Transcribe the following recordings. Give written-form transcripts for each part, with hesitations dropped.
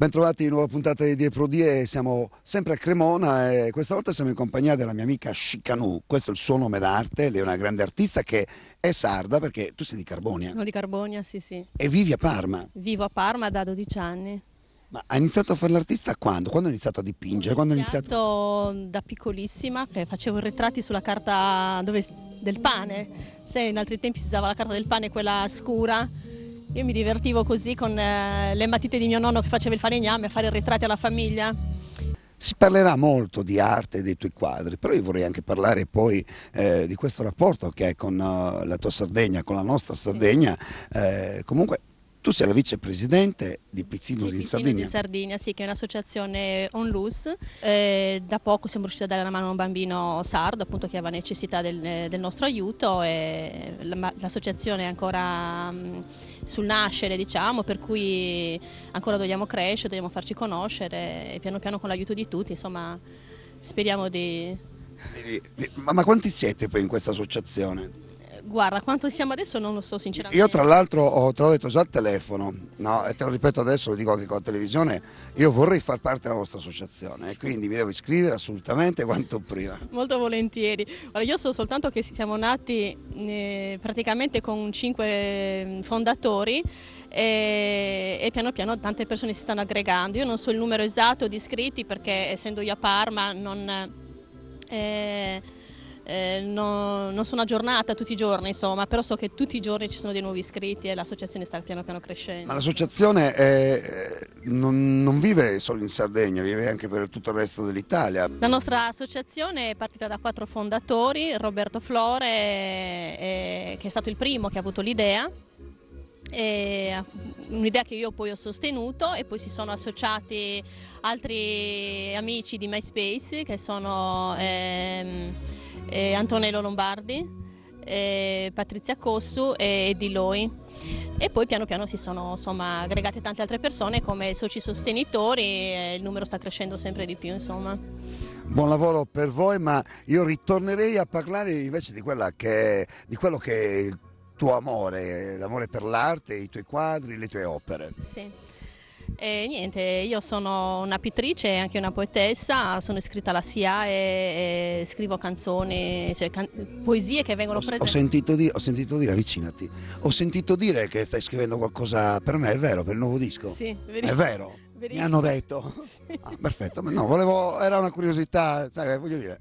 Bentrovati in nuova puntata di Die Pro Die, siamo sempre a Cremona e questa volta siamo in compagnia della mia amica Chicanu. Questo è il suo nome d'arte, lei è una grande artista che è sarda perché tu sei di Carbonia. Sono di Carbonia, sì sì. E vivi a Parma. Vivo a Parma da 12 anni. Ma hai iniziato a fare l'artista quando? Quando hai iniziato a dipingere? Quando Ho hai iniziato? iniziato da piccolissima, che facevo ritratti sulla carta del pane. Sai, in altri tempi si usava la carta del pane, quella scura. Io mi divertivo così con le matite di mio nonno che faceva il falegname a fare ritratti alla famiglia. Si parlerà molto di arte e dei tuoi quadri, però io vorrei anche parlare poi di questo rapporto che hai con la tua Sardegna, con la nostra Sardegna. Comunque tu sei la vicepresidente di Pizzinos in Sardegna. Di Sardegna, sì, che è un'associazione onlus. Da poco siamo riusciti a dare la mano a un bambino sardo, appunto, che aveva necessità del nostro aiuto, e l'associazione è ancora sul nascere, diciamo, per cui ancora dobbiamo crescere, dobbiamo farci conoscere e piano piano, con l'aiuto di tutti, insomma, speriamo di... Ma quanti siete poi in questa associazione? Guarda, quanto siamo adesso non lo so sinceramente. Io tra l'altro te l'ho detto già al telefono, no? E te lo ripeto adesso, lo dico anche con la televisione, io vorrei far parte della vostra associazione e quindi mi devo iscrivere assolutamente quanto prima. Molto volentieri. Ora, io so soltanto che siamo nati praticamente con 5 fondatori e piano piano tante persone si stanno aggregando. Io non so il numero esatto di iscritti perché, essendo io a Parma, non sono aggiornata tutti i giorni, insomma, però so che tutti i giorni ci sono dei nuovi iscritti e l'associazione sta piano piano crescendo. Ma l'associazione non vive solo in Sardegna, vive anche per tutto il resto dell'Italia. La nostra associazione è partita da 4 fondatori: Roberto Flore, che è stato il primo che ha avuto l'idea, un'idea che io poi ho sostenuto, e poi si sono associati altri amici di MySpace, che sono Antonello Lombardi, Patrizia Cossu e Di Loi, e poi piano piano si sono, insomma, aggregate tante altre persone come soci sostenitori e il numero sta crescendo sempre di più, insomma. Buon lavoro per voi, ma io ritornerei a parlare invece di quello che è il tuo amore, l'amore per l'arte, i tuoi quadri, le tue opere. Sì. Niente, io sono una pittrice e anche una poetessa, sono iscritta alla SIA e scrivo canzoni, cioè poesie che vengono prese. Ho sentito dire, avvicinati, ho sentito dire che stai scrivendo qualcosa per me, è vero, per il nuovo disco? Sì, è vero? Verissimo. Mi hanno detto? Sì. Ah, perfetto, no, era una curiosità, sai, voglio dire.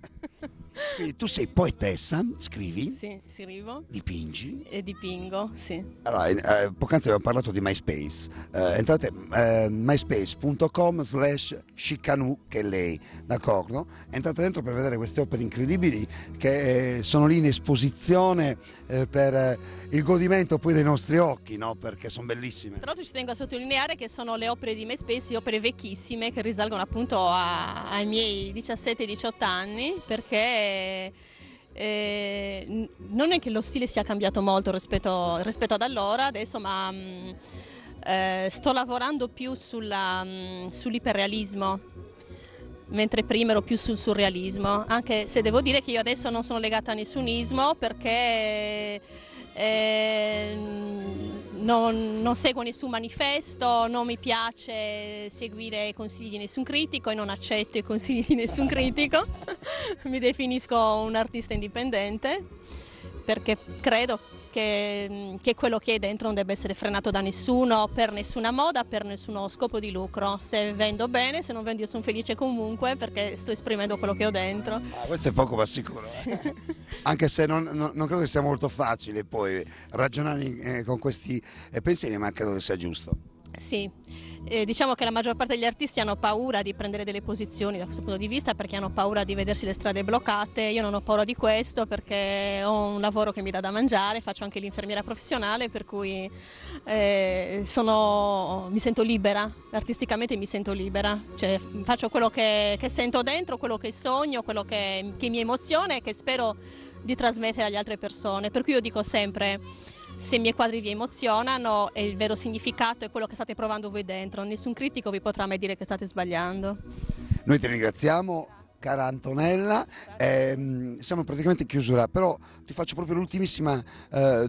Quindi tu sei poetessa, scrivi? Sì, scrivo. Dipingi? E dipingo, sì. Allora, poc'anzi abbiamo parlato di MySpace. Entrate myspace.com/Chicanu, che è lei, d'accordo? Entrate dentro per vedere queste opere incredibili che sono lì in esposizione per il godimento poi dei nostri occhi, no? Perché sono bellissime. Tra l'altro ci tengo a sottolineare che sono le opere di MySpace, opere vecchissime che risalgono appunto ai miei 17-18 anni, perché non è che lo stile sia cambiato molto rispetto ad allora adesso, ma sto lavorando più sull'iperrealismo, mentre prima ero più sul surrealismo, anche se devo dire che io adesso non sono legata a nessun ismo, perché non seguo nessun manifesto, non mi piace seguire i consigli di nessun critico e non accetto i consigli di nessun critico. Mi definisco un artista indipendente perché credo che quello che è dentro non debba essere frenato da nessuno, per nessuna moda, per nessuno scopo di lucro. Se vendo bene, se non vendo io sono felice comunque, perché sto esprimendo quello che ho dentro. Questo è poco ma sicuro. Sì. Anche se non credo che sia molto facile poi ragionare con questi pensieri, ma credo che sia giusto. Sì, diciamo che la maggior parte degli artisti hanno paura di prendere delle posizioni da questo punto di vista, perché hanno paura di vedersi le strade bloccate. Io non ho paura di questo perché ho un lavoro che mi dà da mangiare, faccio anche l'infermiera professionale, per cui mi sento libera, artisticamente mi sento libera, cioè faccio quello che sento dentro, quello che sogno, quello che mi emoziona e che spero di trasmettere alle altre persone, per cui io dico sempre: se i miei quadri vi emozionano, e il vero significato è quello che state provando voi dentro, nessun critico vi potrà mai dire che state sbagliando. Noi ti ringraziamo cara Antonella, siamo praticamente in chiusura, però ti faccio proprio l'ultimissima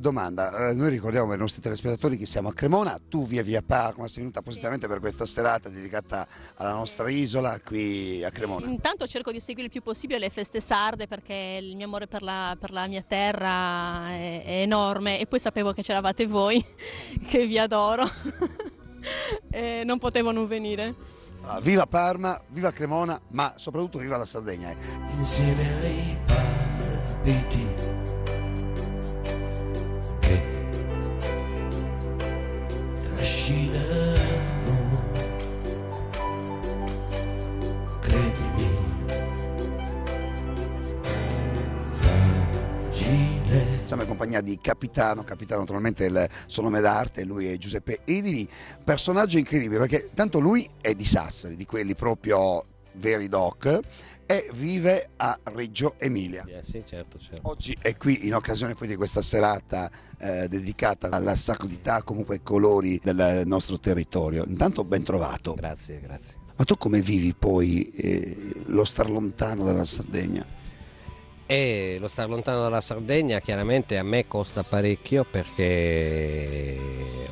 domanda. Noi ricordiamo ai nostri telespettatori che siamo a Cremona, tu via Parma sei venuta appositamente per questa serata dedicata alla nostra isola qui a Cremona. Intanto cerco di seguire il più possibile le feste sarde perché il mio amore per la mia terra è enorme, e poi sapevo che c'eravate voi che vi adoro e non potevo non venire. Viva Parma, viva Cremona, ma soprattutto viva la Sardegna. Insieme ai palpiti che trascinano, credimi, fragile. Siamo in compagnia di Capitano naturalmente il suo nome d'arte, lui è Giuseppe Edili, personaggio incredibile perché tanto lui è di Sassari, di quelli proprio veri doc, e vive a Reggio Emilia. Sì, certo. Oggi è qui in occasione poi di questa serata dedicata alla sacralità, comunque ai colori del nostro territorio. Intanto ben trovato. Grazie. Ma tu come vivi poi lo star lontano dalla Sardegna? E lo star lontano dalla Sardegna chiaramente a me costa parecchio perché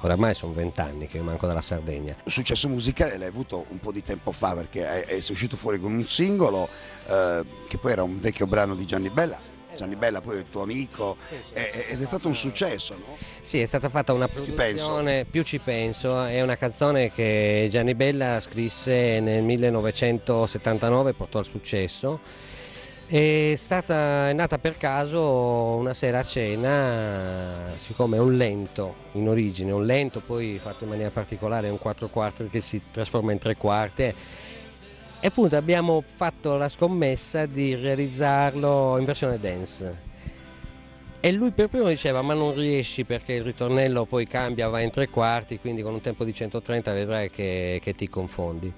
oramai sono 20 anni che manco dalla Sardegna. Il successo musicale l'hai avuto un po' di tempo fa perché sei uscito fuori con un singolo che poi era un vecchio brano di Gianni Bella. Gianni Bella poi è il tuo amico ed è stato un successo, no? Sì, è stata fatta una produzione, più ci penso, è una canzone che Gianni Bella scrisse nel 1979 e portò al successo. È nata per caso una sera a cena, siccome è un lento in origine, un lento poi fatto in maniera particolare, è un 4/4 che si trasforma in 3/4, e appunto abbiamo fatto la scommessa di realizzarlo in versione dance. E lui per primo diceva ma non riesci perché il ritornello poi cambia, va in 3/4, quindi con un tempo di 130 vedrai che ti confondi.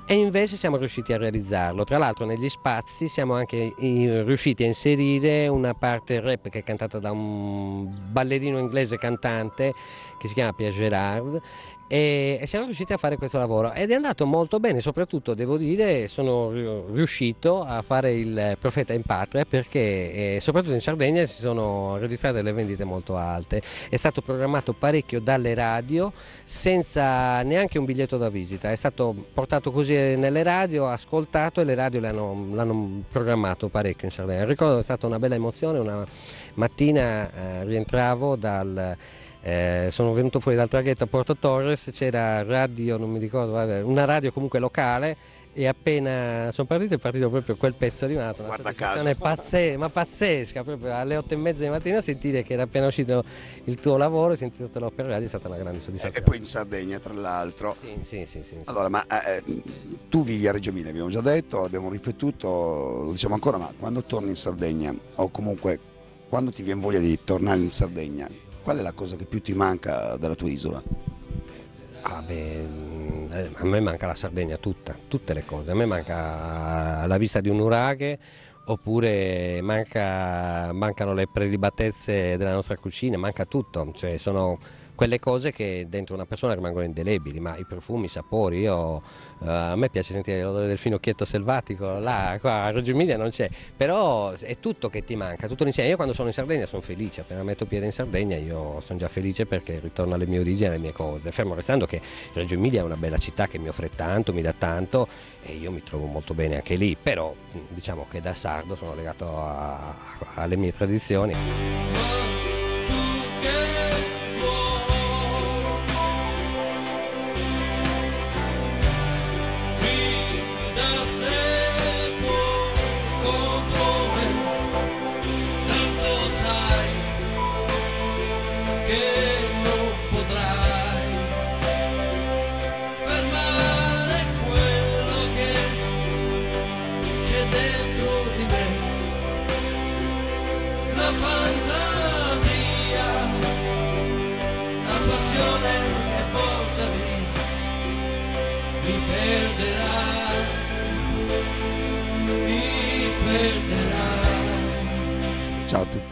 E invece siamo riusciti a realizzarlo. Tra l'altro negli spazi siamo anche riusciti a inserire una parte rap che è cantata da un ballerino inglese cantante che si chiama Pierre Gerard, e siamo riusciti a fare questo lavoro ed è andato molto bene. Soprattutto devo dire sono riuscito a fare il profeta in patria perché soprattutto in Sardegna si sono registrate delle vendite molto alte. È stato programmato parecchio dalle radio senza neanche un biglietto da visita, è stato portato così nelle radio, ascoltato, e le radio l'hanno programmato parecchio in Sardegna. Ricordo che è stata una bella emozione. Una mattina rientravo sono venuto fuori dal traghetto a Porto Torres, c'era radio, non mi ricordo, una radio comunque locale, e appena sono partito è partito proprio quel pezzo di una sensazione pazzesca, proprio alle 8:30 di mattina sentire che era appena uscito il tuo lavoro, sentirtelo per radio è stata una grande soddisfazione. E poi in Sardegna tra l'altro. Sì. Allora, ma tu vivi a Reggio Emilia, abbiamo già detto, l'abbiamo ripetuto, lo diciamo ancora, ma quando torni in Sardegna o comunque quando ti viene voglia di tornare in Sardegna, qual è la cosa che più ti manca della tua isola? A me manca la Sardegna tutte le cose. A me manca la vista di un nuraghe, oppure mancano le prelibatezze della nostra cucina, manca tutto. Cioè sono quelle cose che dentro una persona rimangono indelebili, ma i profumi, i sapori, a me piace sentire l'odore del finocchietto selvatico, qua a Reggio Emilia non c'è, però è tutto che ti manca, tutto l'insieme. Io quando sono in Sardegna sono felice, appena metto piede in Sardegna io sono già felice perché ritorno alle mie origini, alle mie cose, fermo restando che Reggio Emilia è una bella città che mi offre tanto, mi dà tanto e io mi trovo molto bene anche lì, però diciamo che da sardo sono legato alle mie tradizioni. Ciao a tutti.